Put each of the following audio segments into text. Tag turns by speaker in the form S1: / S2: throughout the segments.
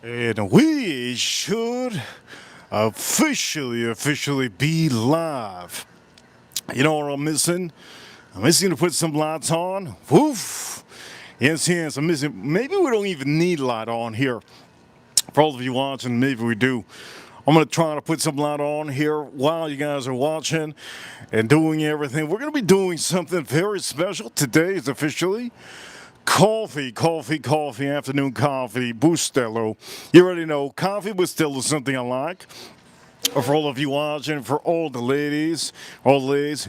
S1: And we should officially be live. You know what I'm missing? I'm missing to put some lights on. Woof. Yes, I'm missing. Maybe we don't even need light on here. For all of you watching, maybe we do. I'm going to try to put some light on here while you guys are watching and doing everything. We're going to be doing something very special. Today is officially coffee, afternoon coffee, Bustelo. You already know, coffee Bustelo is something I like. For all of you watching, for all the ladies,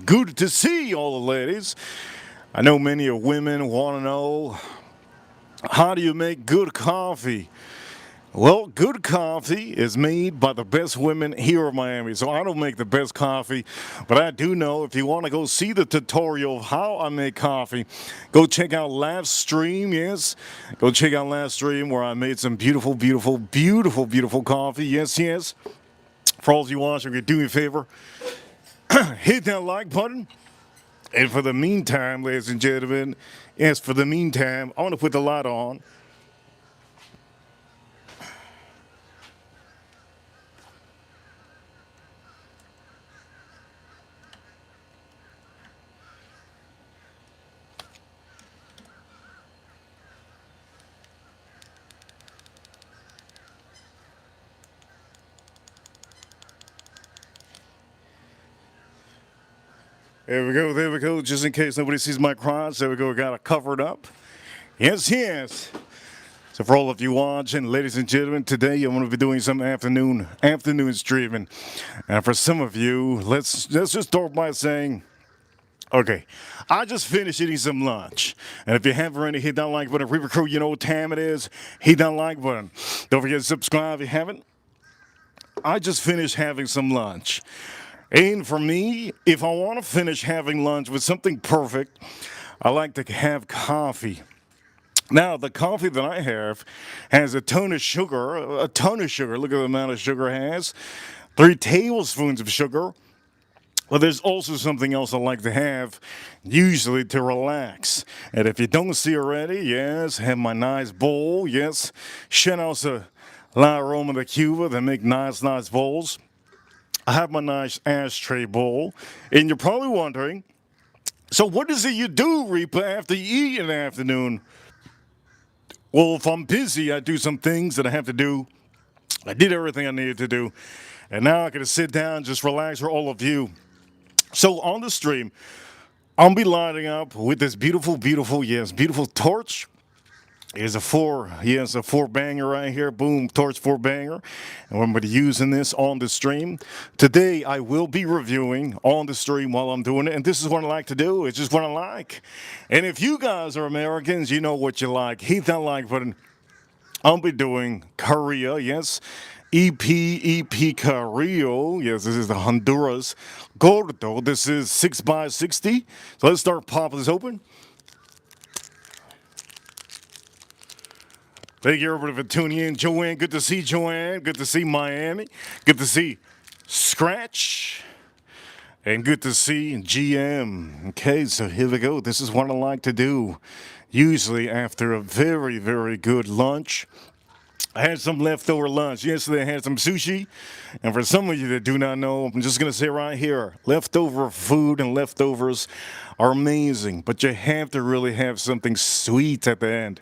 S1: good to see all the ladies. I know many of women want to know, how do you make good coffee? Well, good coffee is made by the best women here in Miami. So I don't make the best coffee, but I do know if you want to go see the tutorial of how I make coffee, go check out last stream, yes. Go check out last stream where I made some beautiful coffee. Yes. For all of you watching, do me a favor, hit that like button. And for the meantime, ladies and gentlemen, I want to put the light on. There we go. Just in case nobody sees my crotch, there we go. We got it covered up. Yes. So for all of you watching, ladies and gentlemen, today I'm going to be doing some afternoon streaming. And for some of you, let's just start by saying, okay, I just finished eating some lunch. And if you haven't already, hit that like button. Reaper Crew, you know what time it is. Hit that like button. Don't forget to subscribe if you haven't. I just finished having some lunch. And for me, if I want to finish having lunch with something perfect, I like to have coffee. Now, the coffee that I have has a ton of sugar. Look at the amount of sugar it has. 3 tablespoons of sugar. But there's also something else I like to have, usually to relax. And if you don't see already, yes, have my nice bowl. Yes, shout out to La Aroma de Cuba. They make nice bowls. I have my nice ashtray bowl, and you're probably wondering, so what is it you do, Reaper, after you eat in the afternoon? Well, if I'm busy, I do some things that I have to do. I did everything I needed to do, and now I can sit down and just relax for all of you. So on the stream, I'll be lighting up with this beautiful torch. Here's a 4-banger right here. Boom, torch 4-banger. And I'm going to be using this on the stream. Today, I will be reviewing on the stream while I'm doing it. And this is what I like to do. It's just what I like. And if you guys are Americans, you know what you like. Hit that like button. I'll be doing Korea, yes. EP Carrillo. Yes, this is the Honduras Gordo. This is 6x60. So let's start popping this open. Thank you, everybody, for tuning in. Joanne, good to see Joanne. Good to see Miami. Good to see Scratch. And good to see GM. Okay, so here we go. This is what I like to do. Usually after a very good lunch. I had some leftover lunch. Yesterday I had some sushi. And for some of you that do not know, I'm just going to say right here, leftover food and leftovers are amazing. But you have to really have something sweet at the end.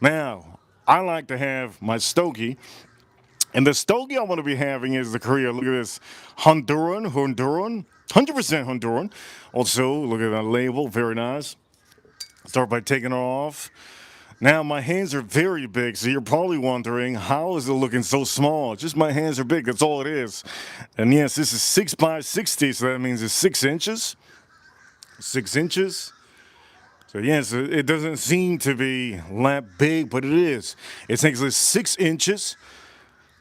S1: Now, I like to have my stogie. And the stogie I'm going to be having is the Korea. Look at this. Honduran. 100% Honduran. Also, look at that label. Very nice. Start by taking it off. Now, my hands are very big, so you're probably wondering, how is it looking so small? Just my hands are big. That's all it is. And yes, this is 6x60, so that means it's 6 inches. 6 inches. So yes, it doesn't seem to be that big, but it is. It's actually 6 inches.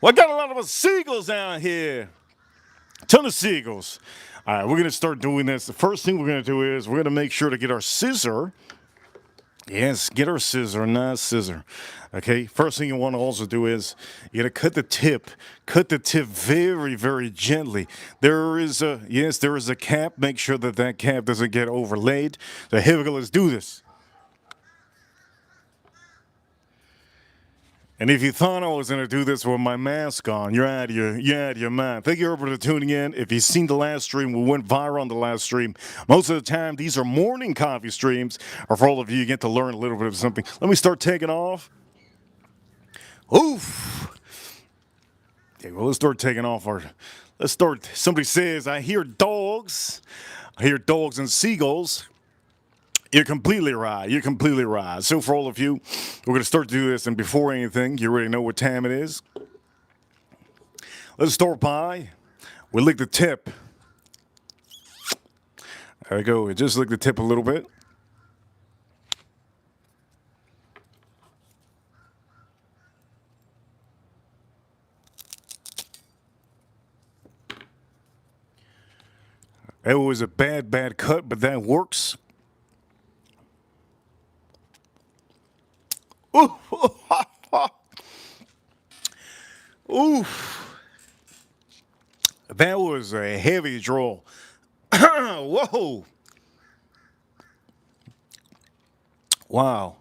S1: Well, I got a lot of seagulls down here. A ton of seagulls. All right, we're going to start doing this. The first thing we're going to do is we're going to make sure to get our scissor. Yes, get our scissor, a nice scissor. Okay, first thing you want to also do is you got to cut the tip. Cut the tip very gently. There is a cap. Make sure that cap doesn't get overlaid. So here we go, let's do this. And if you thought I was gonna do this with my mask on, you're out of your mind. Thank you everybody for tuning in. If you've seen the last stream, we went viral on the last stream. Most of the time, these are morning coffee streams, or for all of you, you get to learn a little bit of something. Let me start taking off. Oof. Okay, well, let's start taking off our. Let's start. Somebody says, I hear dogs. I hear dogs and seagulls. You're completely right. You're completely right. So for all of you, we're going to start to do this. And before anything, you already know what time it is. Let's start by, we lick the tip. There we go. Just lick the tip a little bit. It was a bad cut, but that works. Ooh. Oof. That was a heavy draw. Whoa. Wow.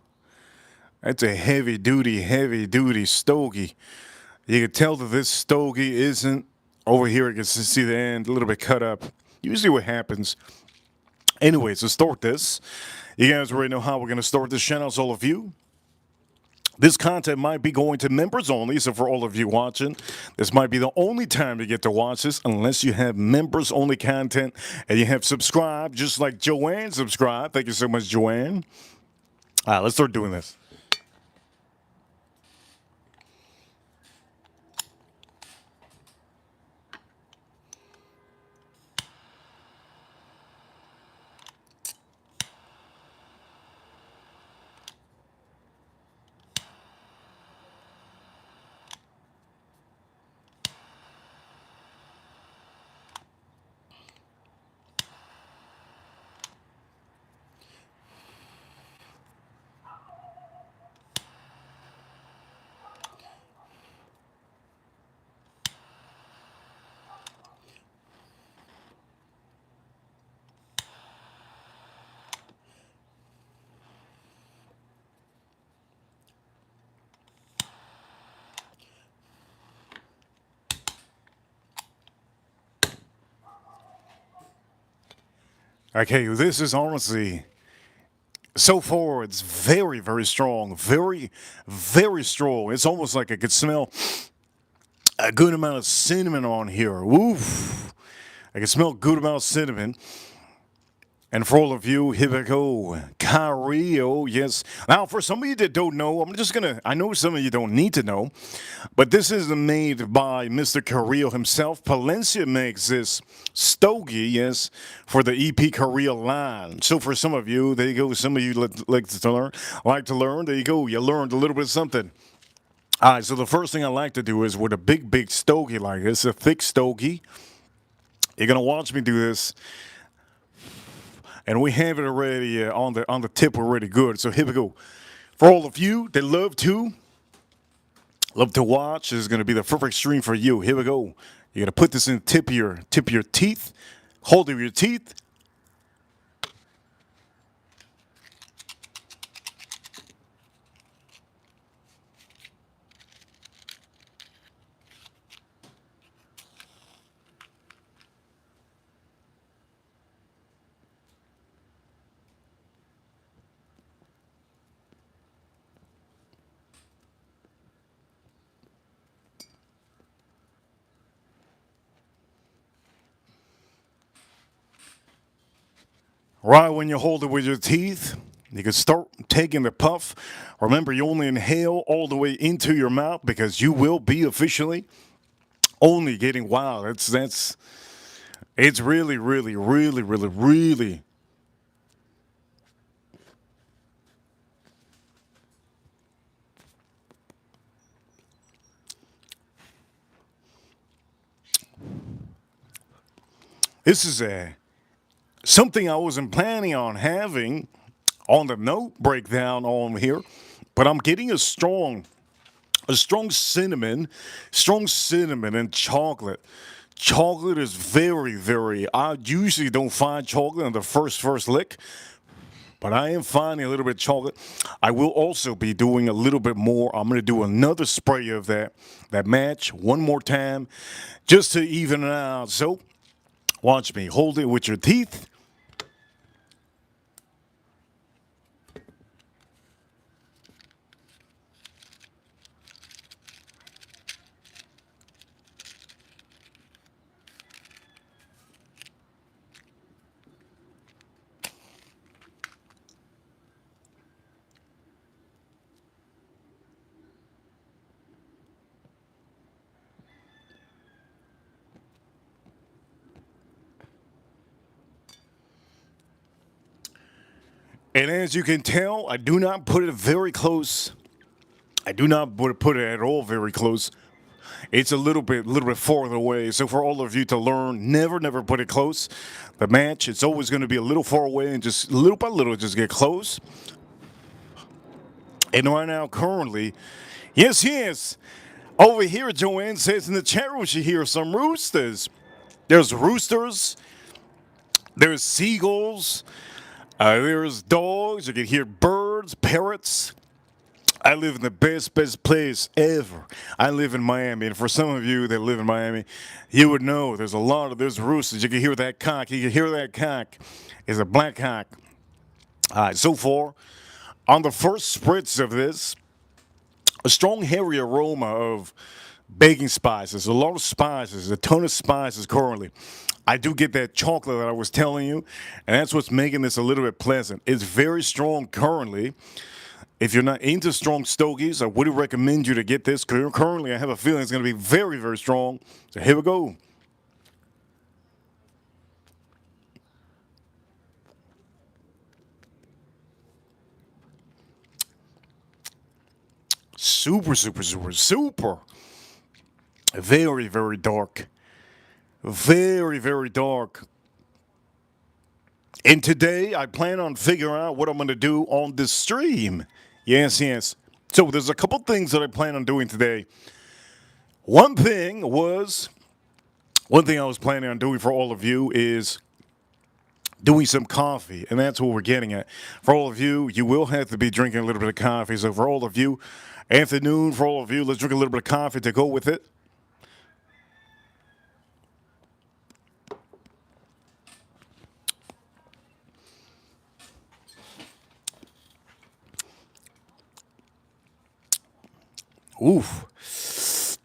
S1: That's a heavy duty stogie. You can tell that this stogie isn't over here. You can see the end a little bit cut up. Usually what happens. Anyways, to start this, you guys already know how we're going to start this channel, all of you. This content might be going to members only, so for all of you watching, this might be the only time you get to watch this unless you have members only content and you have subscribed, just like Joanne subscribed. Thank you so much, Joanne. All right, let's start doing this. Okay, this is honestly, so far it's very strong. Very strong. It's almost like I could smell a good amount of cinnamon on here. Oof. I can smell a good amount of cinnamon. And for all of you, here we go. Carrillo, yes. Now, for some of you that don't know, I know some of you don't need to know, but this is made by Mr. Carrillo himself. Palencia makes this stogie, yes, for the EP Carrillo line. So for some of you, there you go. Some of you like to learn. There you go. You learned a little bit of something. All right, so the first thing I like to do is with a big stogie like this, a thick stogie. You're going to watch me do this. And we have it already on the tip already good. So here we go. For all of you that love to watch, this is going to be the perfect stream for you. Here we go. You're going to put this in the tip of your teeth. Hold it with your teeth. Right when you hold it with your teeth, you can start taking the puff. Remember, you only inhale all the way into your mouth because you will be officially only getting wild. It's really. This is something I wasn't planning on having on the note breakdown on here, but I'm getting a strong cinnamon and chocolate. Chocolate is very. I usually don't find chocolate in the first lick, but I am finding a little bit of chocolate. I will also be doing a little bit more. I'm going to do another spray of that match one more time just to even it out. So watch me. Hold it with your teeth. And as you can tell, I do not put it very close. I do not put it at all very close. It's a little bit farther away. So for all of you to learn, never put it close. The match, it's always going to be a little far away, and just little by little, just get close. And right now, currently, yes. Over here, Joanne says in the chat room she hears some roosters. There's roosters. There's seagulls. There's dogs. You can hear birds, parrots. I live in the best place ever. I live in Miami, and for some of you that live in Miami, you would know there's roosters. You can hear that cock. You can hear that cock. It's a black cock. All right, so far, on the first spritz of this, a strong, hairy aroma of baking spices, a lot of spices, a ton of spices currently. I do get that chocolate that I was telling you, and that's what's making this a little bit pleasant. It's very strong currently. If you're not into strong stogies, I would recommend you to get this. Currently, I have a feeling it's going to be very strong. So here we go. Super. Very dark. Very dark. And today, I plan on figuring out what I'm going to do on this stream. Yes. So there's a couple things that I plan on doing today. One thing I was planning on doing for all of you is doing some coffee, and that's what we're getting at. For all of you, you will have to be drinking a little bit of coffee. So for all of you, afternoon, for all of you, let's drink a little bit of coffee to go with it. Oof.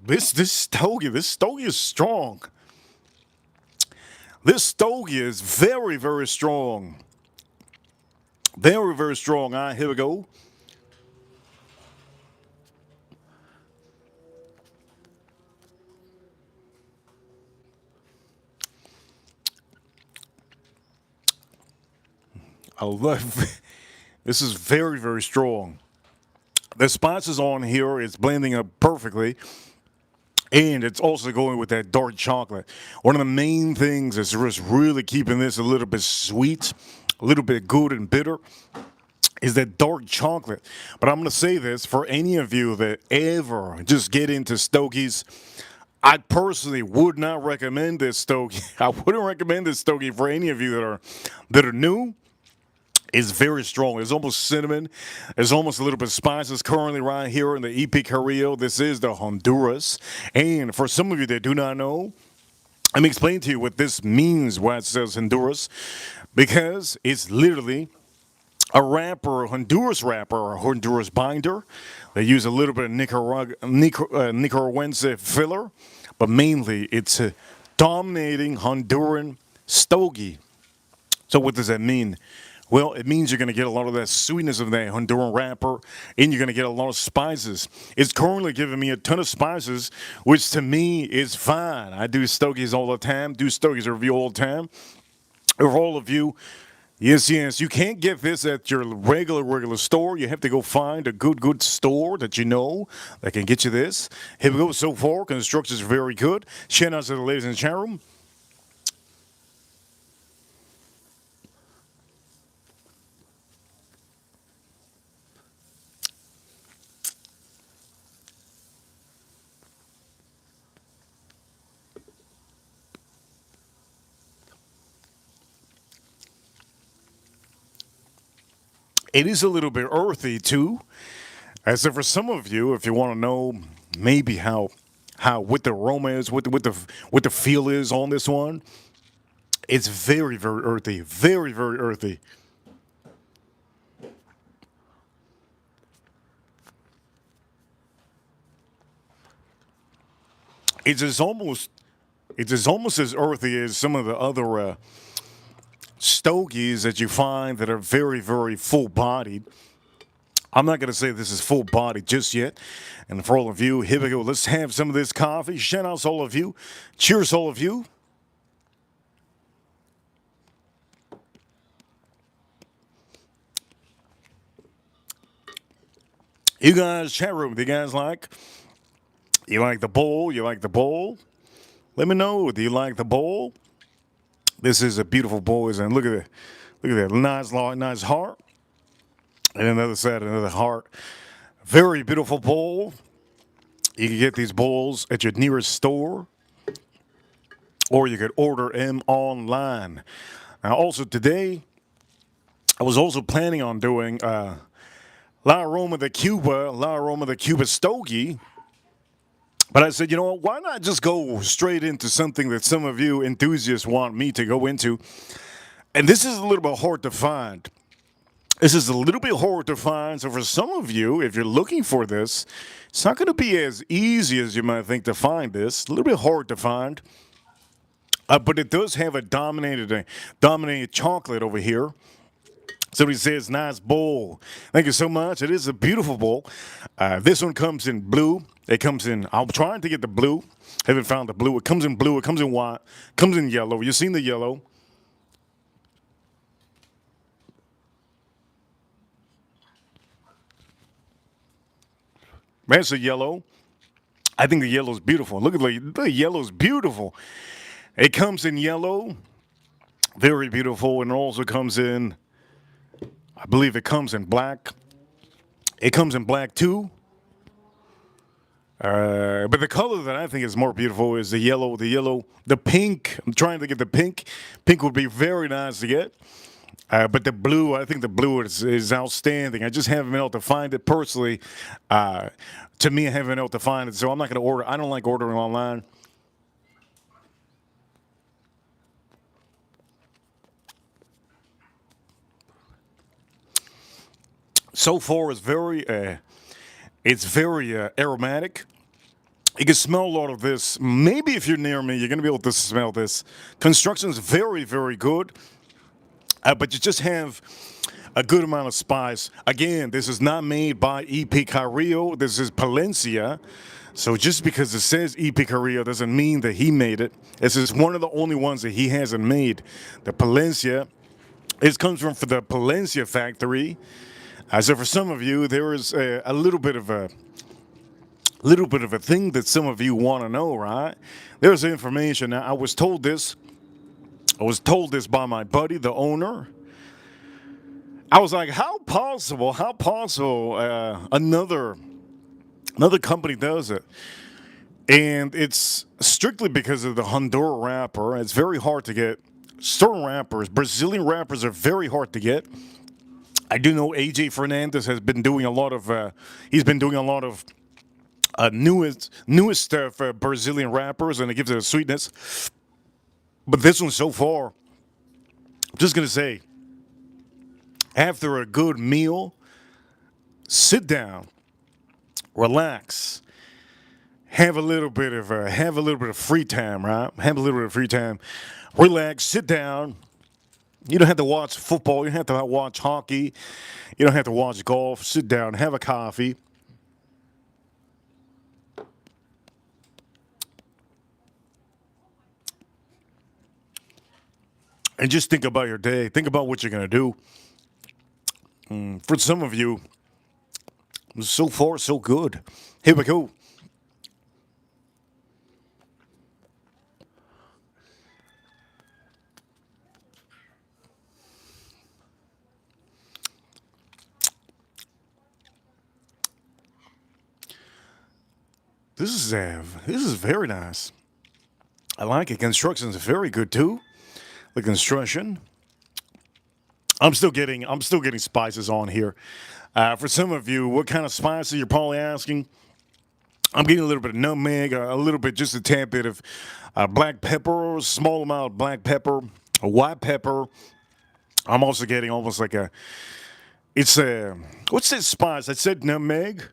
S1: This stogie is strong. This stogie is very strong. Very strong. All right, here we go. I love this is very strong. The spices on here is blending up perfectly. And it's also going with that dark chocolate. One of the main things is just really keeping this a little bit sweet, a little bit good and bitter, is that dark chocolate. But I'm going to say this for any of you that ever just get into stogies, I personally would not recommend this stogie. I wouldn't recommend this stogie for any of you that are new. It's very strong. It's almost cinnamon. There's almost a little bit of spices currently right here in the EP Carrillo. This is the Honduras. And for some of you that do not know, let me explain to you what this means, why it says Honduras. Because it's literally a Honduras wrapper, or Honduras binder. They use a little bit of Nicaraguense filler, but mainly it's a dominating Honduran stogie. So what does that mean? Well, it means you're going to get a lot of that sweetness of that Honduran wrapper, and you're going to get a lot of spices. It's currently giving me a ton of spices, which to me is fine. I do stogies all the time, do stogies review all the time. For all of you, yes, you can't get this at your regular store. You have to go find a good store that you know that can get you this. Here we go. So far, construction is very good. Shout out to the ladies in the chat room. It is a little bit earthy too. As if for some of you, if you want to know maybe how what the aroma is, what the feel is on this one, it's very very earthy, very very earthy. It's just almost it's just almost as earthy as some of the other stogies that you find that are very very full bodied. I'm not going to say this is full body just yet. And for all of you, here we go. Let's have some of this coffee. Shout out to all of you. Cheers, all of you. You guys, chat room, do you guys like? You like the bowl? You like the bowl? Let me know. Do you like the bowl? This is a beautiful bowl, and look at it. Look at that nice, nice heart. And another side, another heart. Very beautiful bowl. You can get these bowls at your nearest store, or you could order them online. Now, also today, I was also planning on doing La Aroma de Cuba, La Aroma de Cuba Stogie. But I said, you know what, why not just go straight into something that some of you enthusiasts want me to go into? And this is a little bit hard to find. This is a little bit hard to find. So for some of you, if you're looking for this, it's not going to be as easy as you might think to find this. A little bit hard to find. But it does have a dominated chocolate over here. Somebody says, nice bowl. Thank you so much. It is a beautiful bowl. This one comes in blue. It comes in, I'm trying to get the blue. Haven't found the blue. It comes in blue. It comes in white. It comes in yellow. You've seen the yellow. That's the yellow. I think the yellow is beautiful. Look at the yellow is beautiful. It comes in yellow. Very beautiful. And it also comes in, I believe it comes in black. It comes in black too. But the color that I think is more beautiful is the yellow, the pink. I'm trying to get the pink. Pink would be very nice to get. But the blue, I think the blue is outstanding. I just haven't been able to find it personally. To me, I haven't been able to find it, so I'm not going to order. I don't like ordering online. So far, it's very aromatic. You can smell a lot of this. Maybe if you're near me, you're going to be able to smell this. Construction's very, very good. But you just have a good amount of spice. Again, this is not made by E.P. Carrillo. This is Palencia. So just because it says E.P. Carrillo doesn't mean that he made it. This is one of the only ones that he hasn't made. The Palencia. It comes from the Palencia factory. So for some of you, there is a little bit of a thing that some of you want to know, right? There's information. Now, I was told this by my buddy, the owner. I was like, how possible? Another company does it? And it's strictly because of the Honduran wrapper. It's very hard to get. Certain wrappers, Brazilian wrappers, are very hard to get. I do know AJ Fernandez has been doing a lot of. He's been doing a lot of newest Brazilian wrappers, and it gives it a sweetness. But this one so far, I'm just gonna say, after a good meal, sit down, relax, have a little bit of free time, right? Have a little bit of free time, relax, sit down. You don't have to watch football. You don't have to watch hockey. You don't have to watch golf. Sit down, have a coffee. And just think about your day. Think about what you're going to do. For some of you, so far, so good. Here we go. This is very nice. I like it. Construction is very good too. The construction. I'm still getting spices on here. For some of you, what kind of spices you're probably asking? I'm getting a little bit of nutmeg, a little bit, just a tad bit of black pepper, a small amount of black pepper, a white pepper. I'm also getting almost like it's a, what's this spice? I said nutmeg.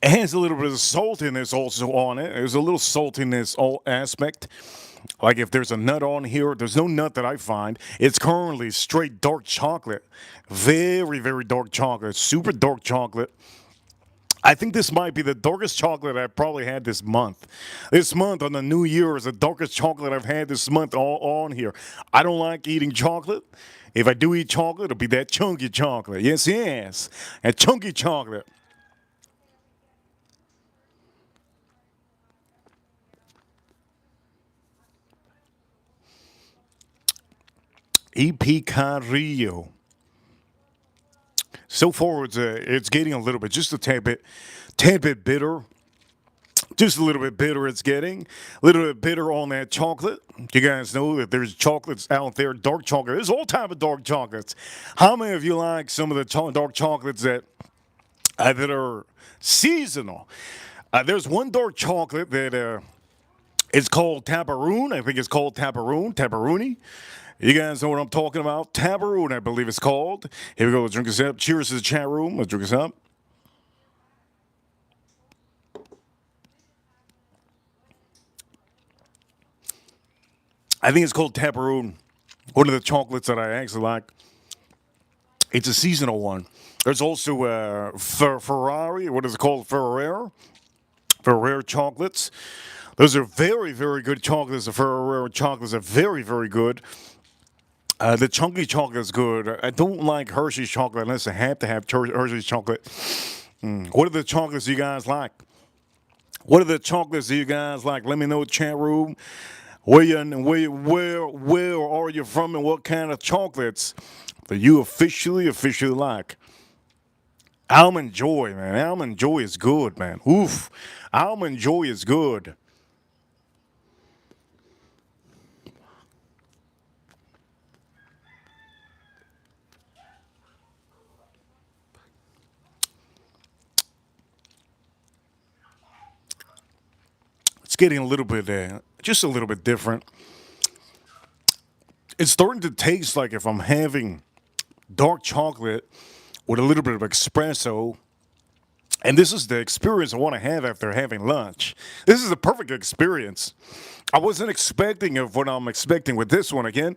S1: It has a little bit of saltiness also on it. There's a little saltiness aspect. Like if there's a nut on here, there's no nut that I find. It's currently straight dark chocolate. Very, very dark chocolate. Super dark chocolate. I think this might be the darkest chocolate I've probably had this month. This month on the New Year is the darkest chocolate I've had this month all on here. I don't like eating chocolate. If I do eat chocolate, it'll be that chunky chocolate. Yes, yes. That chunky chocolate. EP Carrillo. So far, it's getting a little bit, just a tad bit bitter. Just a little bit bitter. It's getting a little bit bitter on that chocolate. You guys know that there's chocolates out there, dark chocolate. There's all type of dark chocolates. How many of you like some of the dark chocolates that are seasonal? There's one dark chocolate that it's called Tabaroon. I think it's called Tabaroon, Tabaruni. You guys know what I'm talking about? Tabaroon, I believe it's called. Here we go. Let's drink this up. Cheers to the chat room. Let's drink this up. I think it's called Tabaroon. One of the chocolates that I actually like. It's a seasonal one. There's also Ferrari. What is it called? Ferrero. Ferrero chocolates. Those are very, very good chocolates. The Ferrero chocolates are very, very good. The chunky chocolate is good. I don't like Hershey's chocolate unless I have to have Hershey's chocolate. What are the chocolates you guys like? What are the chocolates do you guys like? Let me know in the chat room. Where are you from and what kind of chocolates that you officially like? Almond Joy, man. Almond Joy is good, man. Oof. Almond Joy is good. It's getting a little bit, just a little bit different. It's starting to taste like if I'm having dark chocolate with a little bit of espresso. And this is the experience I want to have after having lunch. This is a perfect experience. I wasn't expecting of what I'm expecting with this one again.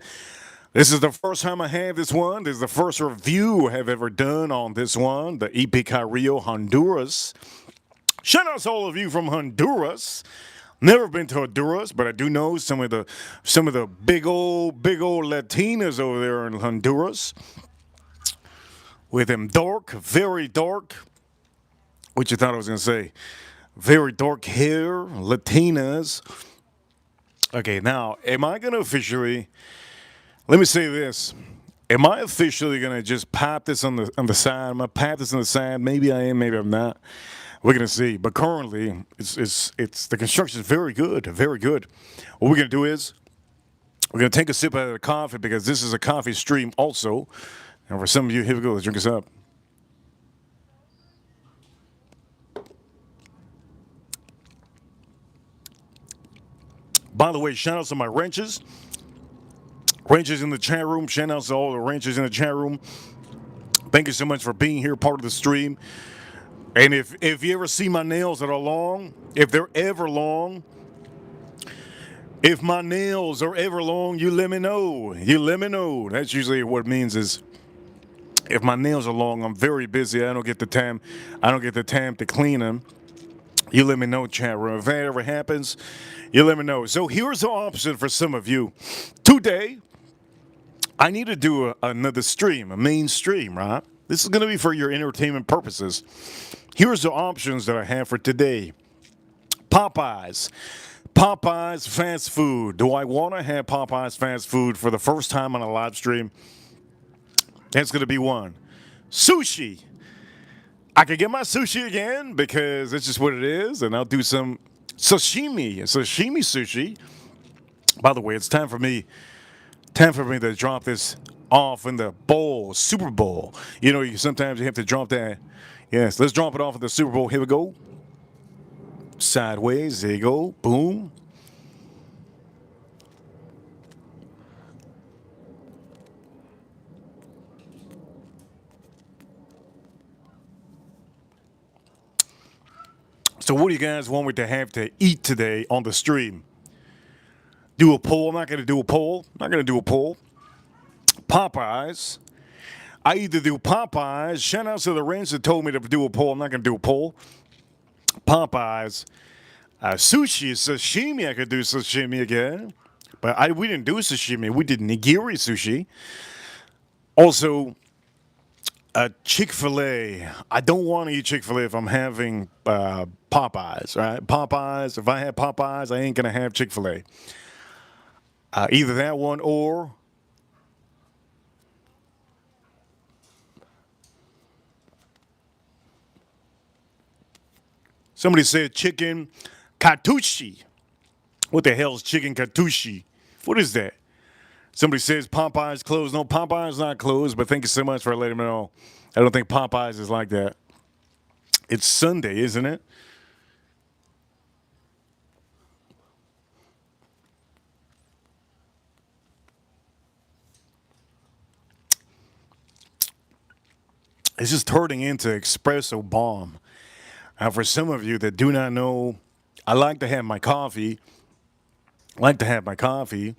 S1: This is the first time I have this one. This is the first review I have ever done on this one, the EP Rio Honduras. Shout out to all of you from Honduras. Never been to Honduras, but I do know some of the big old Latinas over there in Honduras. With them dark, very dark. What you thought I was gonna say? Very dark hair, Latinas. Okay, now am I gonna officially? Let me say this. Am I officially gonna just pop this on the side? Am I pop this on the side? Maybe I am. Maybe I'm not. We're gonna see. But currently, it's the construction is very good, very good. What we're gonna do is we're gonna take a sip out of the coffee because this is a coffee stream also. And for some of you, here we go. Let's drink this up. By the way, shout out to my wrenches. Wrenches in the chat room. Shout out to all the wrenches in the chat room. Thank you so much for being here, part of the stream. And if you ever see my nails that are long, if they're ever long, if my nails are ever long, you let me know. You let me know. That's usually what it means is if my nails are long, I'm very busy. I don't get the time. I don't get the time to clean them. You let me know, chat room. If that ever happens, you let me know. So here's the option for some of you. Today, I need to do another stream, a main stream, right? This is going to be for your entertainment purposes. Here's the options that I have for today. Popeyes. Popeyes fast food. Do I want to have Popeyes fast food for the first time on a live stream? That's going to be one. Sushi. I could get my sushi again because it's just what it is, and I'll do some sashimi sushi. By the way, it's time for me to drop this off in the bowl, Super Bowl. You know, sometimes you have to drop that. Yes, let's drop it off at the Super Bowl. Here we go. Sideways. There you go. Boom. So what do you guys want me to have to eat today on the stream? Do a poll. I'm not going to do a poll. I'm not going to do a poll. Popeyes. I either do Popeyes. Shout out to the ranch that told me to do a poll. I'm not going to do a poll. Popeyes. Sushi, sashimi. I could do sashimi again. But we didn't do sashimi. We did nigiri sushi. Also, Chick-fil-A. I don't want to eat Chick-fil-A if I'm having Popeyes, right? Popeyes. If I have Popeyes, I ain't going to have Chick-fil-A. Either that one or somebody said chicken katushi. What the hell is chicken katushi? What is that? Somebody says Popeyes closed. No, Popeyes not closed, but thank you so much for letting me know. I don't think Popeyes is like that. It's Sunday, isn't it? It's just turning into espresso bomb. For some of you that do not know, I like to have my coffee. I like to have my coffee.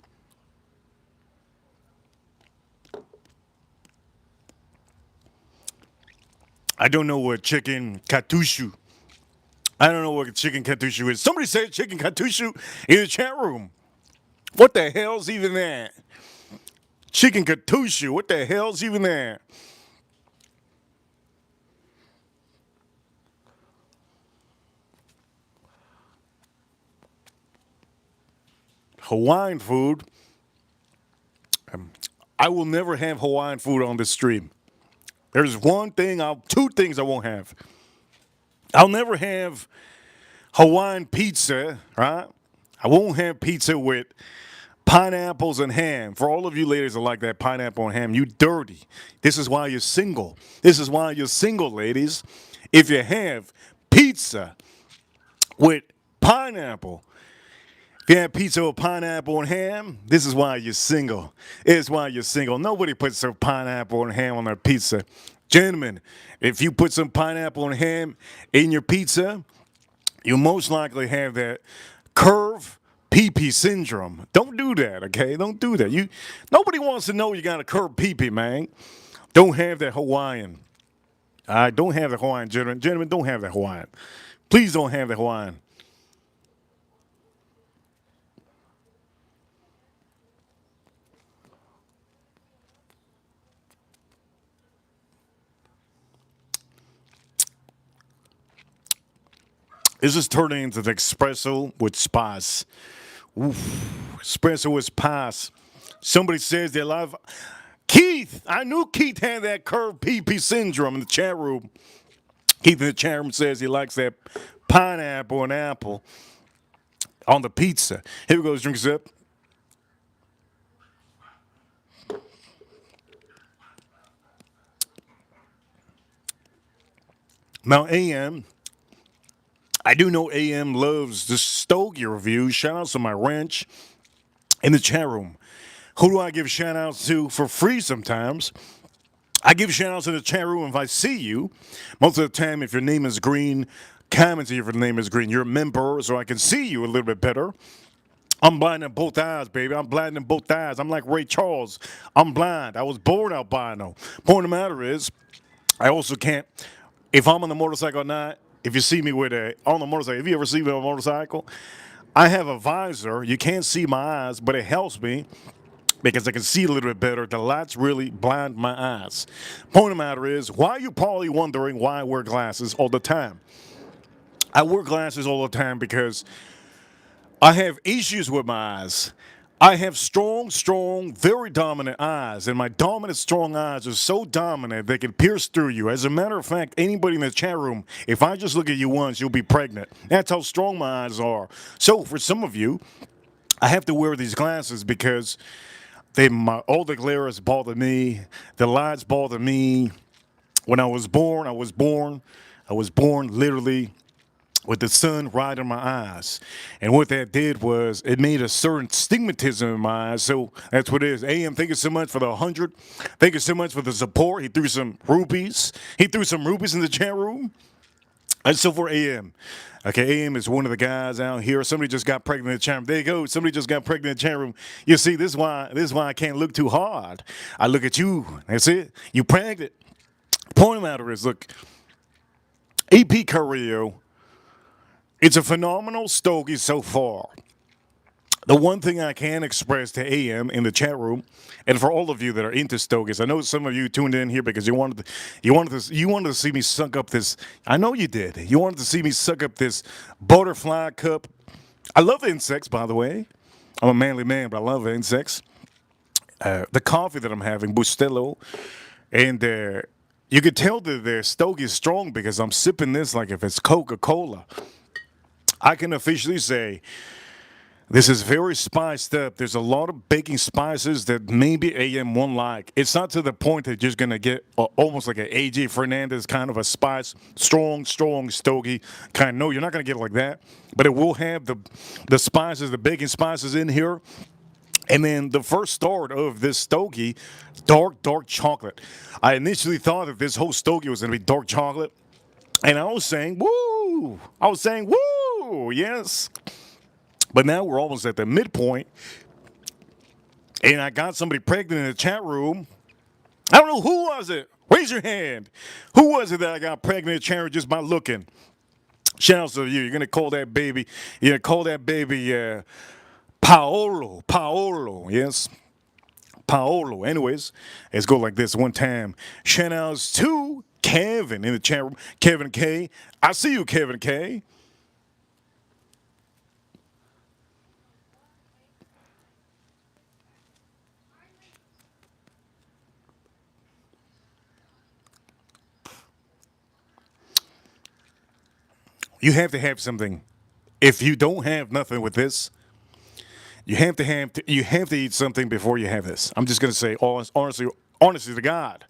S1: I don't know what chicken katushu. I don't know what chicken katushu is. Somebody said chicken katushu in the chat room. What the hell's even that? Chicken katushu. What the hell's even that? Hawaiian food. I will never have Hawaiian food on this stream. There's two things I won't have. I'll never have Hawaiian pizza, right? I won't have pizza with pineapples and ham. For all of you ladies that like that pineapple and ham, you dirty. This is why you're single. This is why you're single, ladies. If you have pizza with pineapple, if you have pizza with pineapple and ham, this is why you're single. It's why you're single. Nobody puts some pineapple and ham on their pizza. Gentlemen, if you put some pineapple and ham in your pizza, you most likely have that curve pee-pee syndrome. Don't do that, okay? Don't do that. Nobody wants to know you got a curved pee-pee, man. Don't have that Hawaiian. I don't have the Hawaiian, gentlemen. Gentlemen, don't have the Hawaiian. Please don't have the Hawaiian. This is turning into the espresso with spice. Oof. Espresso with spice. Somebody says they love Keith. I knew Keith had that curved PP syndrome in the chat room. Keith in the chat room says he likes that pineapple and apple on the pizza. Here we go. Let's drink a sip. Now, AM. I do know AM loves the stogy review. Shout outs to my ranch in the chat room. Who do I give shout outs to for free sometimes? I give shout outs in the chat room if I see you. Most of the time, if your name is green, comment if your name is green. You're a member, so I can see you a little bit better. I'm blind in both eyes, baby. I'm blind in both eyes. I'm like Ray Charles. I'm blind. I was born albino. Point of the matter is, I also can't, if I'm on the motorcycle or not, if you see me on the motorcycle, if you ever see me on a motorcycle, I have a visor. You can't see my eyes, but it helps me because I can see a little bit better. The lights really blind my eyes. Point of the matter is, why are you probably wondering why I wear glasses all the time? I wear glasses all the time because I have issues with my eyes. I have strong, strong, very dominant eyes, and my dominant, strong eyes are so dominant they can pierce through you. As a matter of fact, anybody in the chat room, if I just look at you once, you'll be pregnant. That's how strong my eyes are. So, for some of you, I have to wear these glasses because all the glare has bothered me, the lights bother me. When I was born literally with the sun right in my eyes. And what that did was it made a certain stigmatism in my eyes. So that's what it is. AM, thank you so much for the 100. Thank you so much for the support. He threw some rupees. He threw some rupees in the chat room. And so for AM. Okay, AM is one of the guys out here. Somebody just got pregnant in the chat room. There you go. Somebody just got pregnant in the chat room. You see, this is why I can't look too hard. I look at you. That's it. You pregnant. Point of the matter is, look, AP Carrillo, it's a phenomenal stogie so far. The one thing I can express to AM in the chat room, and for all of you that are into stogies, I know some of you tuned in here because you wanted to see me suck up this. I know you did. You wanted to see me suck up this butterfly cup. I love insects, by the way. I'm a manly man, but I love insects. The coffee that I'm having, Bustelo, and you could tell that their stogie is strong because I'm sipping this like if it's Coca-Cola. I can officially say this is very spiced up. There's a lot of baking spices that maybe AM won't like. It's not to the point that you're just going to get almost like an AJ Fernandez kind of a spice, strong stogie kind. No, you're not going to get it like that. But it will have the spices, the baking spices in here. And then the first start of this stogie, dark chocolate. I initially thought that this whole stogie was going to be dark chocolate. And I was saying, woo! Yes. But now we're almost at the midpoint. And I got somebody pregnant in the chat room. I don't know, who was it? Raise your hand. Who was it that I got pregnant in the chat room just by looking? Shout out to you. You're going to call that baby, Paolo, yes. Paolo. Anyways, let's go like this one time. Shout outs to Kevin in the chat room. Kevin K. I see you, Kevin K. You have to have something. If you don't have nothing with this, you have to eat something before you have this. I'm just gonna say honestly to God,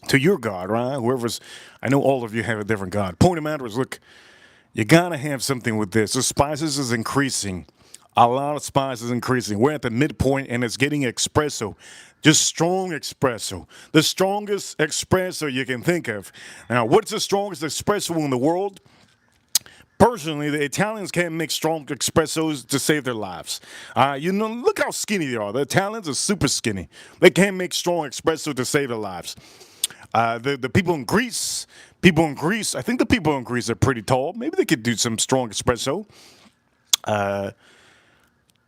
S1: to your God, right? Whoever's, I know all of you have a different God. Point of matter is, look, you gotta have something with this. The spices is increasing. A lot of spices increasing. We're at the midpoint and it's getting espresso. Just strong espresso. The strongest espresso you can think of. Now, what's the strongest espresso in the world? Personally, the Italians can't make strong espressos to save their lives. Look how skinny they are. The Italians are super skinny. They can't make strong espresso to save their lives. The people in Greece, I think the people in Greece are pretty tall. Maybe they could do some strong espresso.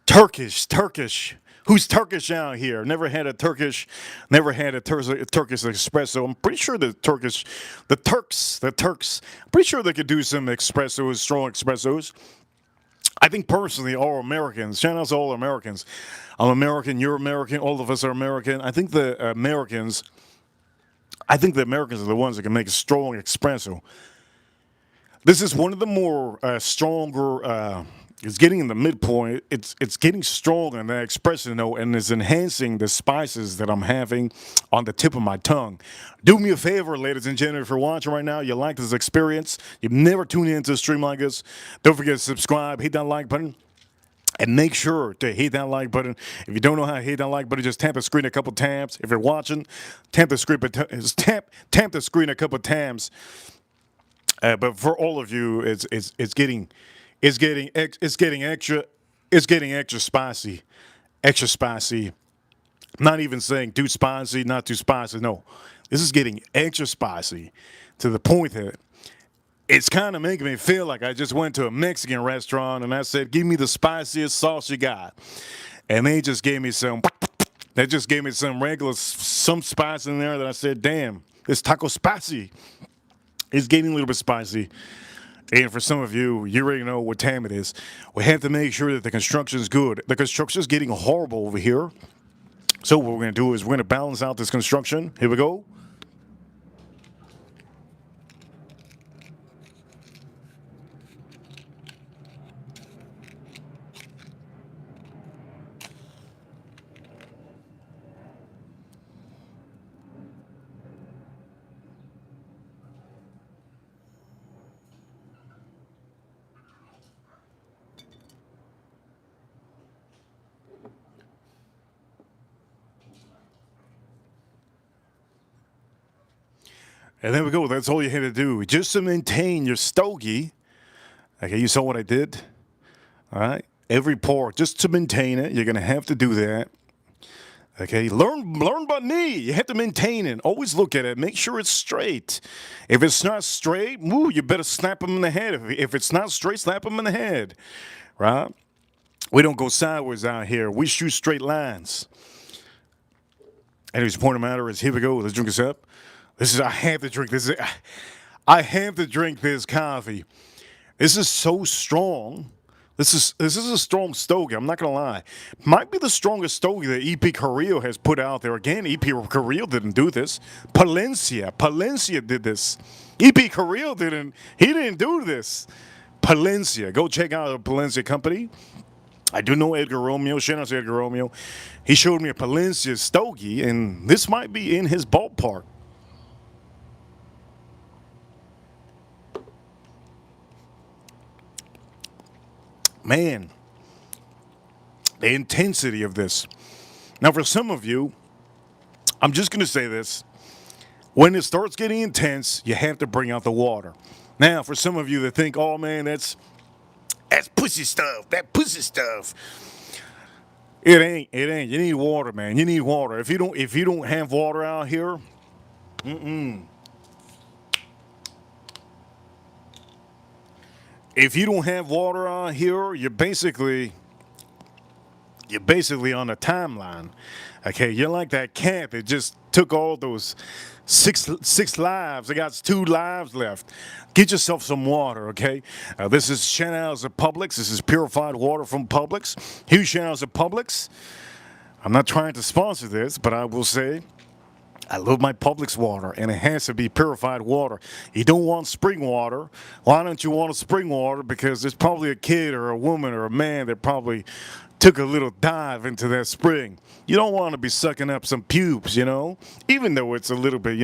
S1: Turkish. Who's Turkish out here? Never had a Turkish espresso. I'm pretty sure the Turks, I'm pretty sure they could do some espressos, strong espressos. I think personally, all Americans, shout out to all Americans. I'm American, you're American, all of us are American. I think the Americans are the ones that can make a strong espresso. This is one of the more stronger. It's getting in the midpoint. It's getting stronger in that espresso note, and it's enhancing the spices that I'm having on the tip of my tongue. Do me a favor, ladies and gentlemen, if you're watching right now, you like this experience, you've never tuned into a stream like this, don't forget to subscribe, hit that like button. And make sure to hit that like button. If you don't know how to hit that like button, just tap the screen a couple times. If you're watching, tap the screen a couple times. But for all of you, it's getting extra spicy, extra spicy. I'm not even saying too spicy, not too spicy. No, this is getting extra spicy to the point that it's kind of making me feel like I just went to a Mexican restaurant and I said, "Give me the spiciest sauce you got," and they just gave me some. They just gave me some spice in there that I said, "Damn, it's taco spicy." It's getting a little bit spicy. And for some of you, you already know what time it is. We have to make sure that the construction is good. The construction is getting horrible over here. So what we're going to do is we're going to balance out this construction. Here we go. And there we go. That's all you had to do. Just to maintain your stogie. Okay, you saw what I did? All right. Every pour, just to maintain it, you're going to have to do that. Okay, learn by me. You have to maintain it. Always look at it. Make sure it's straight. If it's not straight, you better snap them in the head. If it's not straight, slap them in the head. Right? We don't go sideways out here. We shoot straight lines. Anyways, the point of the matter is, here we go. Let's drink this up. I have to drink this. I have to drink this coffee. This is so strong. This is a strong stogie. I'm not gonna lie. Might be the strongest stogie that EP Carrillo has put out there. Again, EP Carrillo didn't do this. Palencia did this. EP Carrillo didn't. He didn't do this. Palencia. Go check out the Palencia company. I do know Edgar Romeo. Shout out to Edgar Romeo. He showed me a Palencia stogie, and this might be in his ballpark. Man, the intensity of this. Now, for some of you, I'm just going to say this. When it starts getting intense, you have to bring out the water. Now, for some of you that think, oh, man, that's pussy stuff. That pussy stuff. It ain't. You need water, man. You need water. If you don't have water out here, if you don't have water out here, you're basically on a timeline. Okay, you're like that cat that just took all those six lives. They got 2 lives left. Get yourself some water, okay? This is Chanel's of Publix. This is purified water from Publix. Huge Chanel's of Publix. I'm not trying to sponsor this, but I will say I love my Publix water, and it has to be purified water. You don't want spring water. Why don't you want a spring water? Because there's probably a kid or a woman or a man that probably took a little dive into that spring. You don't want to be sucking up some pubes, even though it's a little bit,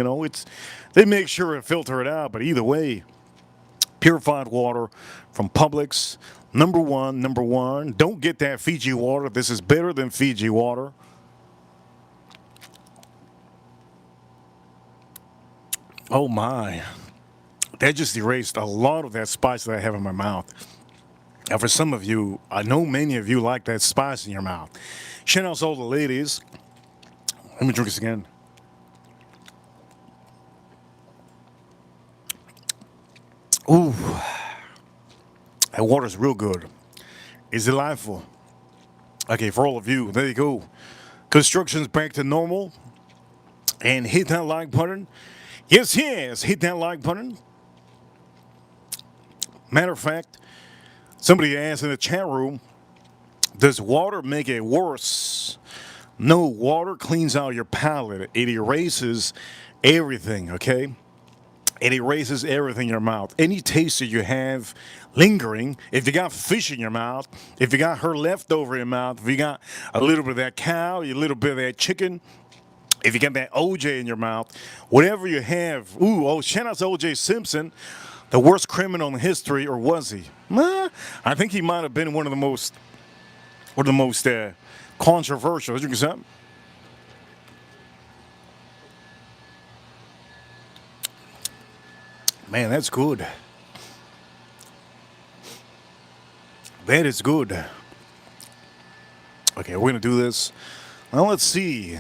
S1: they make sure and filter it out. But either way, purified water from Publix, number one. Don't get that Fiji water. This is better than Fiji water. Oh my, that just erased a lot of that spice that I have in my mouth. Now, for some of you, I know many of you like that spice in your mouth. Shout out to all the ladies. Let me drink this again. Ooh, that water's real good. It's delightful. Okay, for all of you, there you go. Construction's back to normal. And hit that like button. Yes, hit that like button. Matter of fact, somebody asked in the chat room, does water make it worse? No, water cleans out your palate. It erases everything, okay? It erases everything in your mouth. Any taste that you have lingering, if you got fish in your mouth, if you got her leftover in your mouth, if you got a little bit of that cow, a little bit of that chicken, if you got that OJ in your mouth, whatever you have. Shout out to OJ Simpson, the worst criminal in history, or was he? I think he might have been one of the most controversial. Did you get something? Man, that's good. That is good. Okay, we're going to do this. Now, let's see.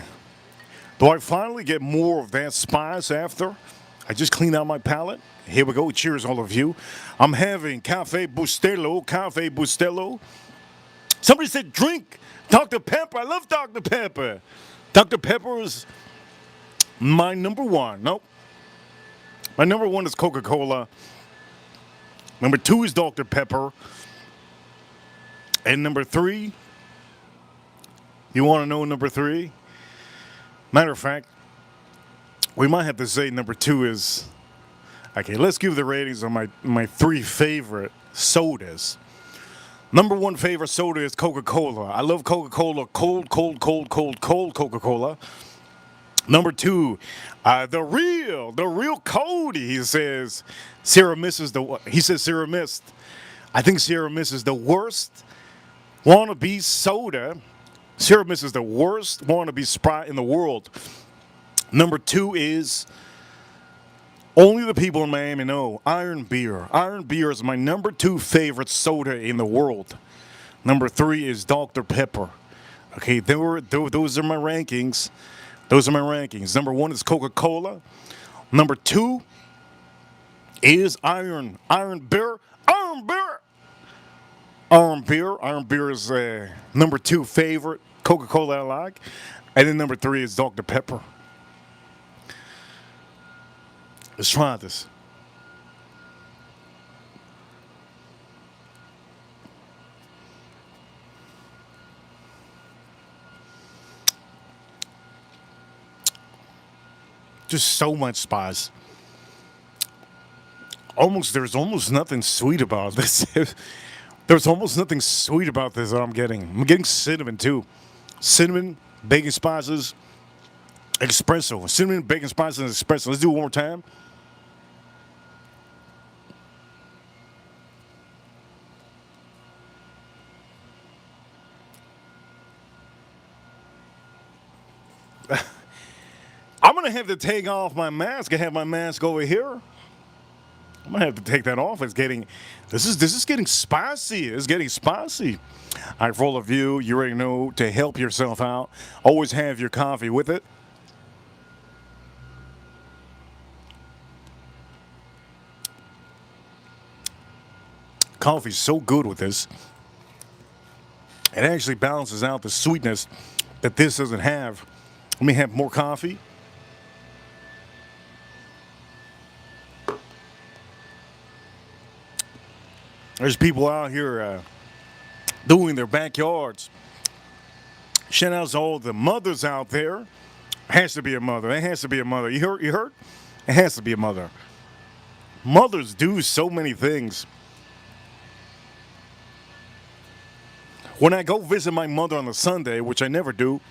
S1: Do I finally get more of that spice after I just cleaned out my palate? Here we go. Cheers, all of you. I'm having Bustelo. Somebody said drink Dr. Pepper. I love Dr. Pepper. Dr. Pepper is my number one. Nope. My number one is Coca-Cola. Number 2 is Dr. Pepper. And number 3, you want to know number 3? Matter of fact, we might have to say number 2 is. Okay, let's give the ratings on my 3 favorite sodas. Number 1 favorite soda is Coca-Cola. I love Coca-Cola, cold Coca-Cola. Number 2, the real Cody. He says Sierra Mist is Sierra Mist. I think Sierra Mist is the worst wannabe soda. Sierra Mist is the worst wannabe Sprite in the world. Number 2 is, only the people in Miami know, Iron Beer. Iron Beer is my number 2 favorite soda in the world. Number 3 is Dr. Pepper. Okay, those are my rankings. Those are my rankings. Number 1 is Coca-Cola. Number 2 is Iron Beer. Iron Beer is number 2 favorite Coca-Cola I like. And then number 3 is Dr. Pepper. Let's try this. Just so much spice. There's almost nothing sweet about this. There's almost nothing sweet about this that I'm getting. I'm getting cinnamon too. Cinnamon, bacon spices, espresso. Cinnamon, bacon spices, and espresso. Let's do it one more time. I'm gonna have to take off my mask. I have my mask over here. I'm gonna have to take that off. This is getting spicy. It's getting spicy. All right, for all of you, you already know to help yourself out. Always have your coffee with it. Coffee's so good with this. It actually balances out the sweetness that this doesn't have. Let me have more coffee. There's people out here doing their backyards. Shout out to all the mothers out there. Has to be a mother. It has to be a mother. You heard? It has to be a mother. Mothers do so many things. When I go visit my mother on a Sunday, which I never do,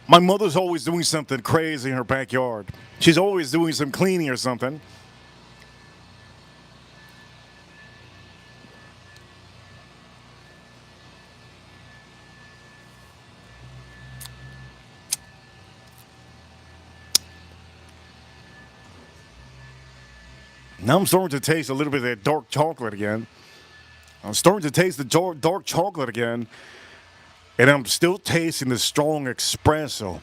S1: my mother's always doing something crazy in her backyard. She's always doing some cleaning or something. Now I'm starting to taste a little bit of that dark chocolate again. I'm starting to taste the dark chocolate again. And I'm still tasting the strong espresso.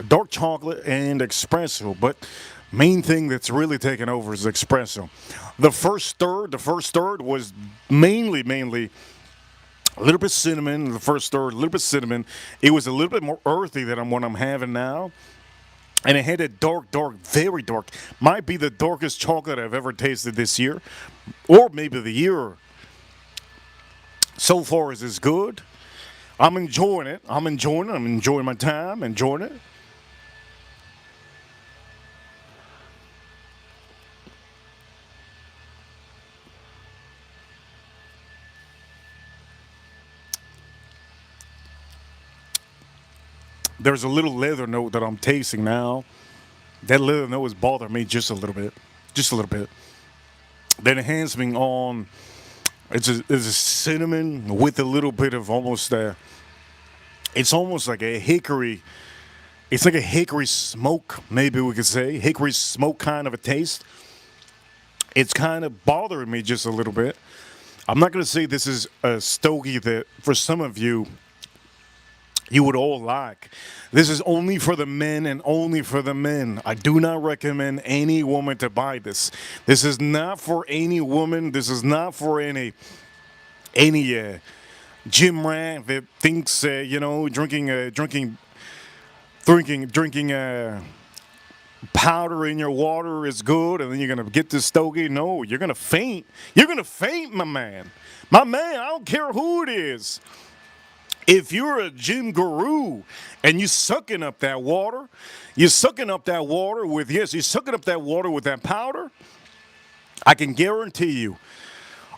S1: Dark chocolate and espresso. But main thing that's really taken over is espresso. The first third was mainly a little bit cinnamon. The first third, a little bit cinnamon. It was a little bit more earthy than what I'm having now. And it had a dark, very dark. Might be the darkest chocolate I've ever tasted this year. Or maybe the year. So far is as good. I'm enjoying it. I'm enjoying my time, enjoying it. There's a little leather note that I'm tasting now. That leather note is bothering me just a little bit. Just a little bit. Then enhancing on, it's a cinnamon with a little bit of almost, it's almost like a hickory, it's like a hickory smoke, maybe we could say. Hickory smoke kind of a taste. It's kind of bothering me just a little bit. I'm not going to say this is a stogie that for some of you would all like. This is only for the men and only for the men. I do not recommend any woman to buy this. This is not for any woman. This is not for any gym rat that thinks drinking powder in your water is good, and then you're gonna get this stogie. No, you're gonna faint. You're gonna faint, my man. My man, I don't care who it is. If you're a gym guru and you're sucking up that water, you're sucking up that water with, yes, you're sucking up that water with that powder, I can guarantee you,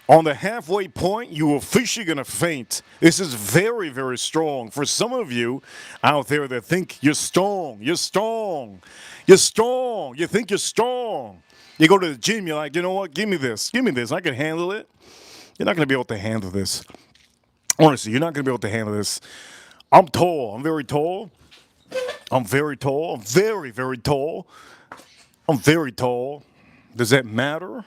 S1: on the halfway point, you are officially going to faint. This is very, very strong. For some of you out there that think you're strong, you're strong, you're strong, you think you're strong. You go to the gym, you're like, you know what, give me this, I can handle it. You're not going to be able to handle this. Honestly, you're not going to be able to handle this. I'm tall, I'm very tall. I'm very tall, I'm very, very tall. I'm very tall. Does that matter?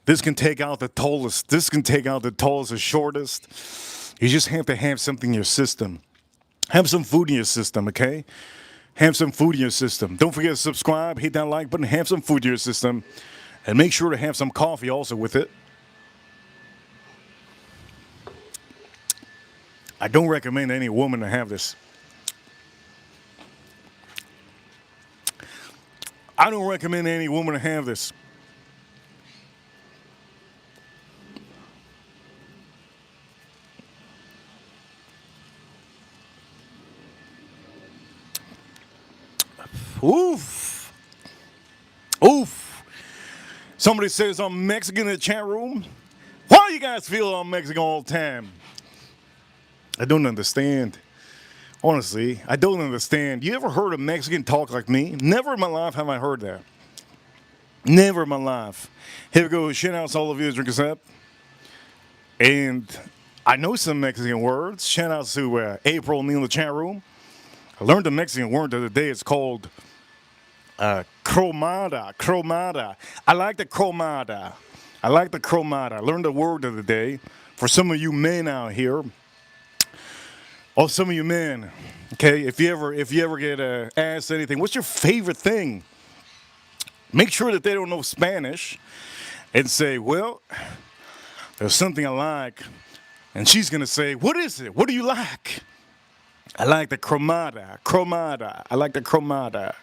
S1: This can take out the tallest. This can take out the tallest or shortest. You just have to have something in your system. Have some food in your system, okay? Have some food in your system. Don't forget to subscribe, hit that like button, have some food in your system. And make sure to have some coffee also with it. I don't recommend any woman to have this. I don't recommend any woman to have this. Oof. Oof. Somebody says I'm Mexican in the chat room. Why do you guys feel I'm Mexican all the time? I don't understand. Honestly, I don't understand. You ever heard a Mexican talk like me? Never in my life have I heard that. Never in my life. Here we go. Shout out to all of you. Drink us up. And I know some Mexican words. Shout out to April in the chat room. I learned a Mexican word the other day. It's called cromada. Cromada. I like the cromada. I like the cromada. I learned a word the other day. For some of you men out here, or some of you men, okay, if you ever get asked anything, what's your favorite thing? Make sure that they don't know Spanish and say, well, there's something I like. And she's going to say, what is it? What do you like? I like the cromada. Cromada. I like the cromada.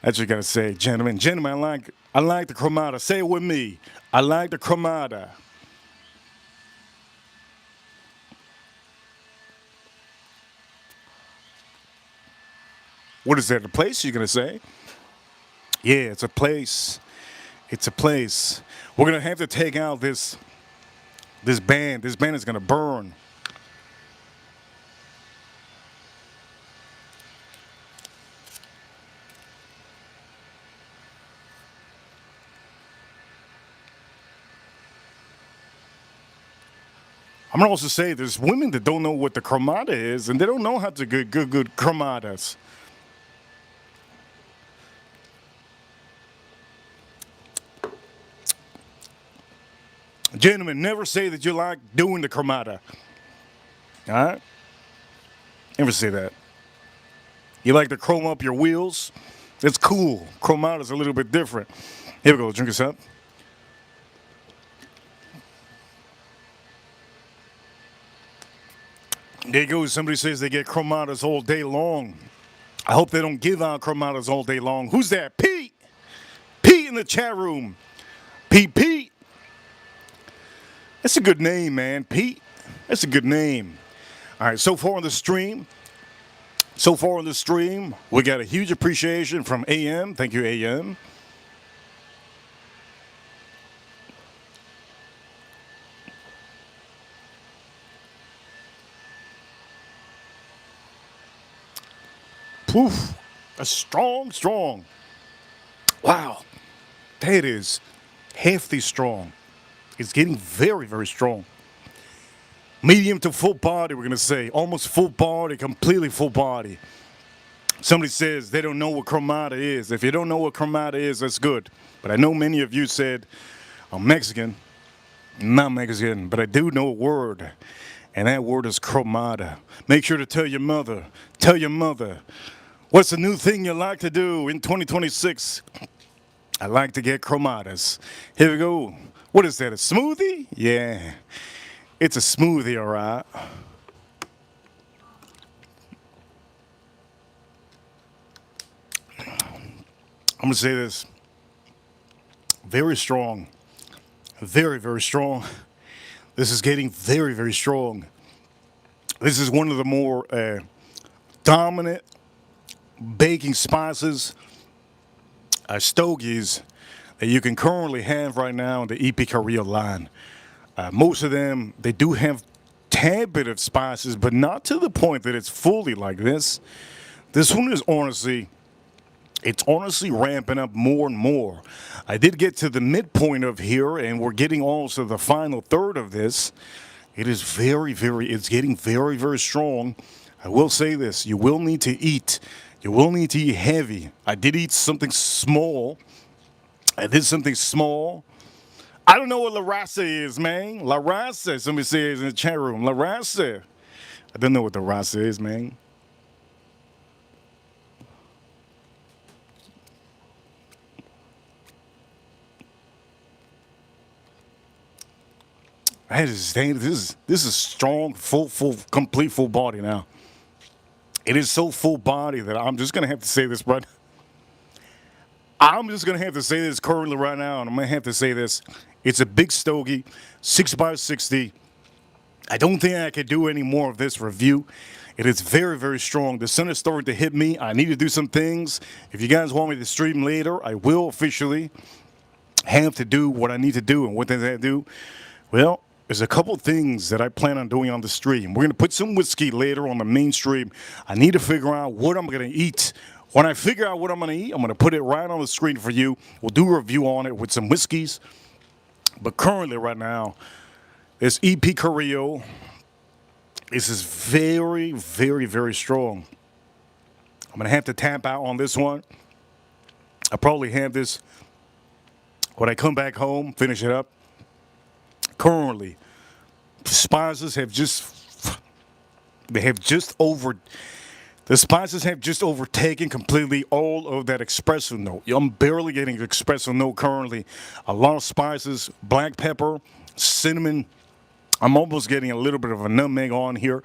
S1: That's what you got to say, gentlemen. Gentlemen, I like the cromada. Say it with me. I like the cromada. What is that, a place you're going to say? Yeah, it's a place. It's a place. We're going to have to take out this band. This band is going to burn. I'm going to also say there's women that don't know what the cromada is, and they don't know how to get good cromadas. Gentlemen, never say that you like doing the cromada. All right? Never say that. You like to chrome up your wheels? It's cool. Cromada's a little bit different. Here we go. Drink us up. There you go. Somebody says they get cromadas all day long. I hope they don't give out cromadas all day long. Who's that? Pete. Pete in the chat room. Pete. That's a good name, man. Pete. That's a good name. All right, so far on the stream, we got a huge appreciation from AM. Thank you, AM. Poof. That's strong. Wow. That is hefty strong. It's getting very, very strong. Medium to full body, we're going to say. Almost full body, completely full body. Somebody says they don't know what cromada is. If you don't know what cromada is, that's good. But I know many of you said, I'm Mexican. I'm not Mexican, but I do know a word. And that word is cromada. Make sure to tell your mother. Tell your mother. What's the new thing you like to do in 2026? I like to get cromadas. Here we go. What is that, a smoothie? Yeah, it's a smoothie, all right. I'm gonna say this: very strong, very very strong. This is getting very very strong. This is one of the more dominant baking spices, stogies that you can currently have right now in the EP Korea line. Most of them, they do have tad bit of spices, but not to the point that it's fully like this. This one is honestly, it's honestly ramping up more and more. I did get to the midpoint of here, and we're getting also the final third of this. It is very, very, it's getting very, very strong. I will say this, you will need to eat. You will need to eat heavy. I did eat something small. I did something small. I don't know what La Raza is, man. La Raza, somebody says in the chat room. La Raza. I don't know what the Raza is, man. This is strong, full, complete full body now. It is so full body that I'm just gonna have to say this, but I'm just gonna have to say this currently right now, and I'm gonna have to say this. It's a big stogie, 6x60. I don't think I could do any more of this review. It is very, very strong. The sun is starting to hit me. I need to do some things. If you guys want me to stream later, I will officially have to do what I need to do. And what does that do? Well, there's a couple things that I plan on doing on the stream. We're going to put some whiskey later on the main stream. I need to figure out what I'm going to eat. When I figure out what I'm going to eat, I'm going to put it right on the screen for you. We'll do a review on it with some whiskeys. But currently, right now, this EP Carrillo, this is very, very, very strong. I'm going to have to tap out on this one. I'll probably have this when I come back home, finish it up. Currently, spices have just, the spices have just overtaken completely all of that espresso note. I'm barely getting espresso note currently. A lot of spices, black pepper, cinnamon. I'm almost getting a little bit of a nutmeg on here.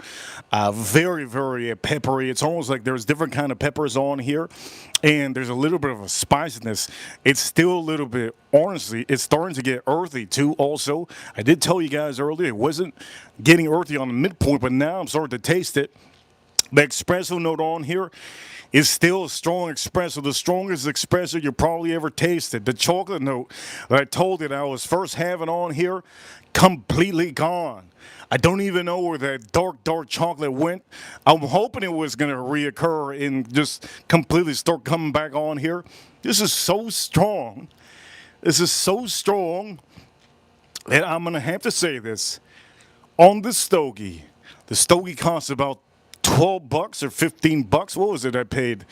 S1: Very, very peppery. It's almost like there's different kind of peppers on here. And there's a little bit of a spiciness. It's still a little bit, honestly, it's starting to get earthy too also. I did tell you guys earlier it wasn't getting earthy on the midpoint, but now I'm starting to taste it. The espresso note on here is still a strong espresso, the strongest espresso you probably ever tasted. The chocolate note that I told you that I was first having on here, completely gone. I don't even know where that dark chocolate went. I'm hoping it was going to reoccur and just completely start coming back on here. This is so strong. This is so strong that I'm going to have to say this. On the stogie, the stogie costs about $12 or $15. What was it I paid?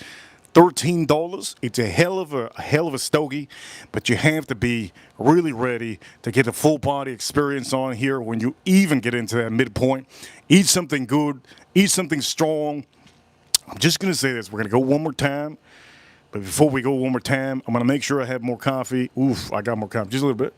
S1: $13. It's a hell of a stogie, but you have to be really ready to get a full body experience on here when you even get into that midpoint. Eat something good, eat something strong. I'm just gonna say this, we're gonna go one more time. But before we go one more time, I'm gonna make sure I have more coffee. Oof, I got more coffee, just a little bit.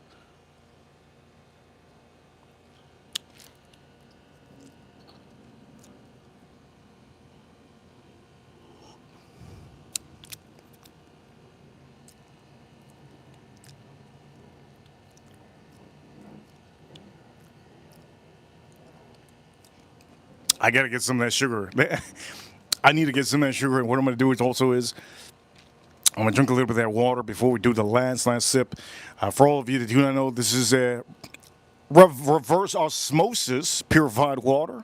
S1: I gotta get some of that sugar. I need to get some of that sugar, and what I'm gonna do is I'm gonna drink a little bit of that water before we do the last sip. For all of you that do not know, this is a reverse osmosis purified water.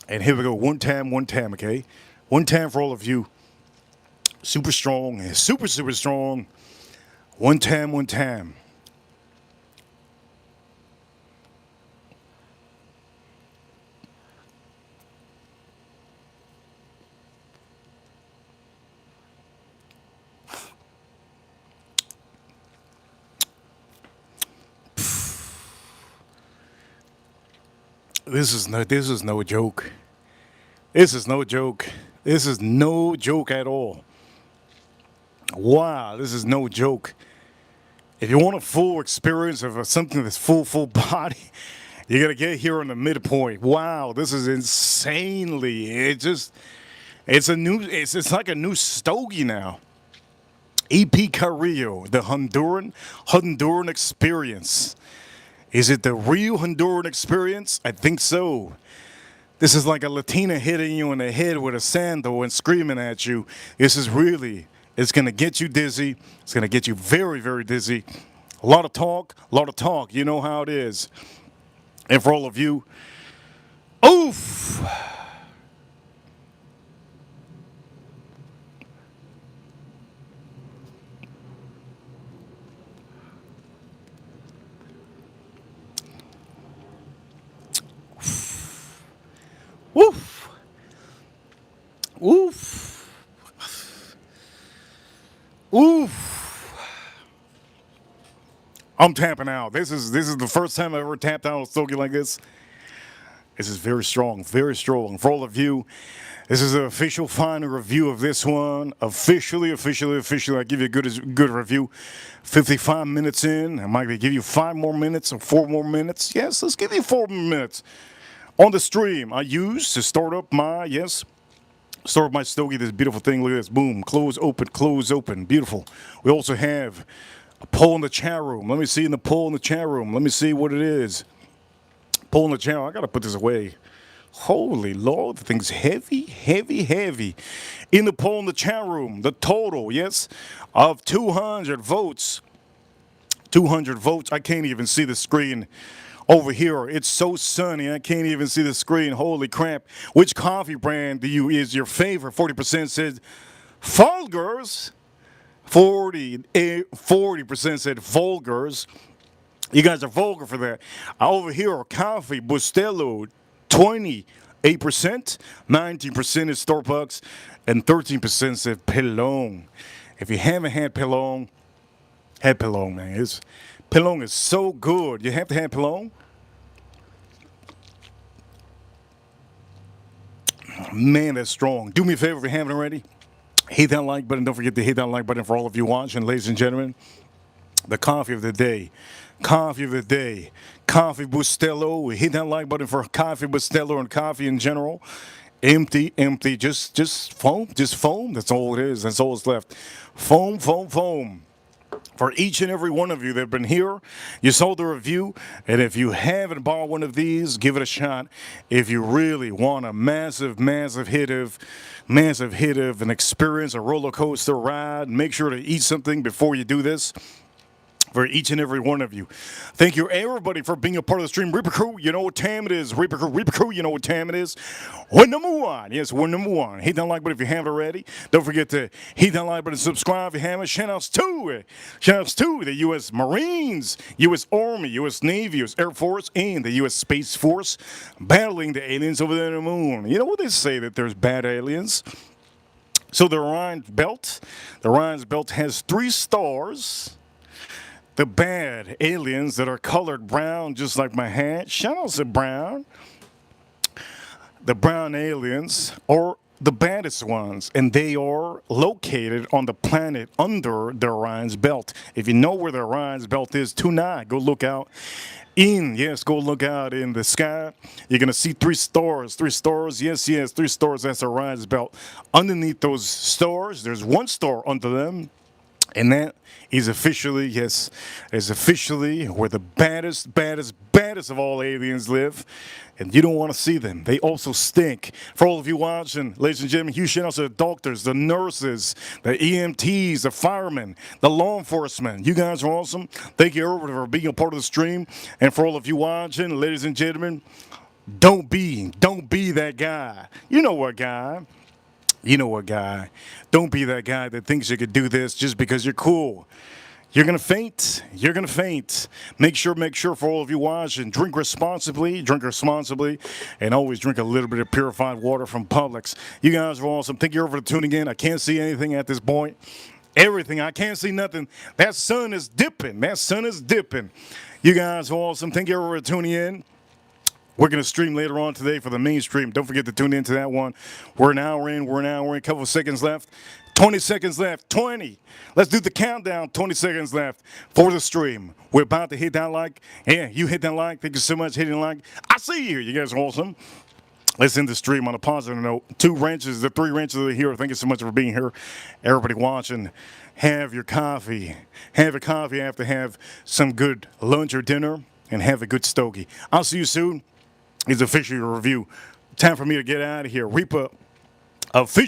S1: And here we go, one time, okay? One time for all of you. Super strong, super strong. One time. This is no joke. This is no joke. This is no joke at all. Wow, this is no joke. If you want a full experience of something that's full body, You gotta get here on the midpoint. Wow, this is insanely. It's like a new stogie now. EP Carrillo, the Honduran experience. Is it the real Honduran experience? I think so. This is like a Latina hitting you in the head with a sandal and screaming at you. It's gonna get you dizzy. It's gonna get you very, very dizzy. A lot of talk, a lot of talk. You know how it is. And for all of you, oof! Woof! Oof! Oof! I'm tapping out. This is the first time I ever tapped out on a stogie like this. This is very strong, very strong. For all of you, this is an official final review of this one. Officially, I give you a good review. 55 minutes in. I might give you 5 more minutes or 4 more minutes. Yes, let's give you 4 more minutes. On the stream, I use to start up my stogie. This beautiful thing. Look at this. Boom. Close, open. Beautiful. We also have a poll in the chat room. Let me see in the poll in the chat room. Let me see what it is. Poll in the chat room. I got to put this away. Holy Lord, the thing's heavy. In the poll in the chat room, the total, yes, of 200 votes. 200 votes. I can't even see the screen over here. It's so sunny, I can't even see the screen. Holy crap. Which coffee brand is your favorite? 40% said Folgers. 40% said Folgers. You guys are vulgar for that. Over here, coffee, Bustelo, 28%, 19% is Starbucks, and 13% said Pelon. If you haven't had Pelon, have Pelon, man. Pelon is so good. You have to have Pelon. Man, that's strong. Do me a favor if you haven't already. Hit that like button. Don't forget to hit that like button for all of you watching, ladies and gentlemen. The coffee of the day. Coffee Bustelo. Hit that like button for coffee Bustelo and coffee in general. Empty. Just foam. That's all it is. That's all that's left. Foam. For each and every one of you that have been here, you saw the review, and if you haven't bought one of these, give it a shot. If you really want a massive hit of an experience, a roller coaster ride, make sure to eat something before you do this. For each and every one of you. Thank you, everybody, for being a part of the stream. Reaper Crew, you know what time it is. Reaper Crew, you know what time it is. We're number one. Yes, we're number one. Hit that like button if you haven't already. Don't forget to hit that like button and subscribe if you haven't. Shout-outs to the U.S. Marines, U.S. Army, U.S. Navy, U.S. Air Force, and the U.S. Space Force battling the aliens over there on the moon. You know what they say, that there's bad aliens? So the Orion's Belt has 3 stars. The bad aliens that are colored brown, just like my hat. Shout out to brown. The brown aliens are the baddest ones, and they are located on the planet under the Orion's Belt. If you know where the Orion's Belt is tonight, go look out in the sky. You're going to see 3 stars. 3 stars. Yes, 3 stars. That's the Orion's Belt. Underneath those stars, there's 1 star under them. And that is officially where the baddest of all aliens live. And you don't want to see them. They also stink. For all of you watching, ladies and gentlemen, huge shout outs to the doctors, the nurses, the EMTs, the firemen, the law enforcement. You guys are awesome. Thank you, everybody, for being a part of the stream. And for all of you watching, ladies and gentlemen, don't be that guy. You know what guy. Don't be that guy that thinks you could do this just because you're cool. You're going to faint. Make sure for all of you watching, drink responsibly, and always drink a little bit of purified water from Publix. You guys are awesome. Thank you for tuning in. I can't see anything at this point. Everything. I can't see nothing. That sun is dipping. You guys are awesome. Thank you for tuning in. We're going to stream later on today for the main stream. Don't forget to tune into that one. We're an hour in, a couple of seconds left. 20 seconds left. 20. Let's do the countdown. 20 seconds left for the stream. We're about to hit that like. Yeah, you hit that like. Thank you so much for hitting like. I see you. You guys are awesome. Let's end the stream on a positive note. 2 wrenches, the 3 wrenches are here. Thank you so much for being here. Everybody watching, have your coffee. Have a coffee after have some good lunch or dinner, and have a good stogie. I'll see you soon. It's officially a review. Time for me to get out of here. Reaper official.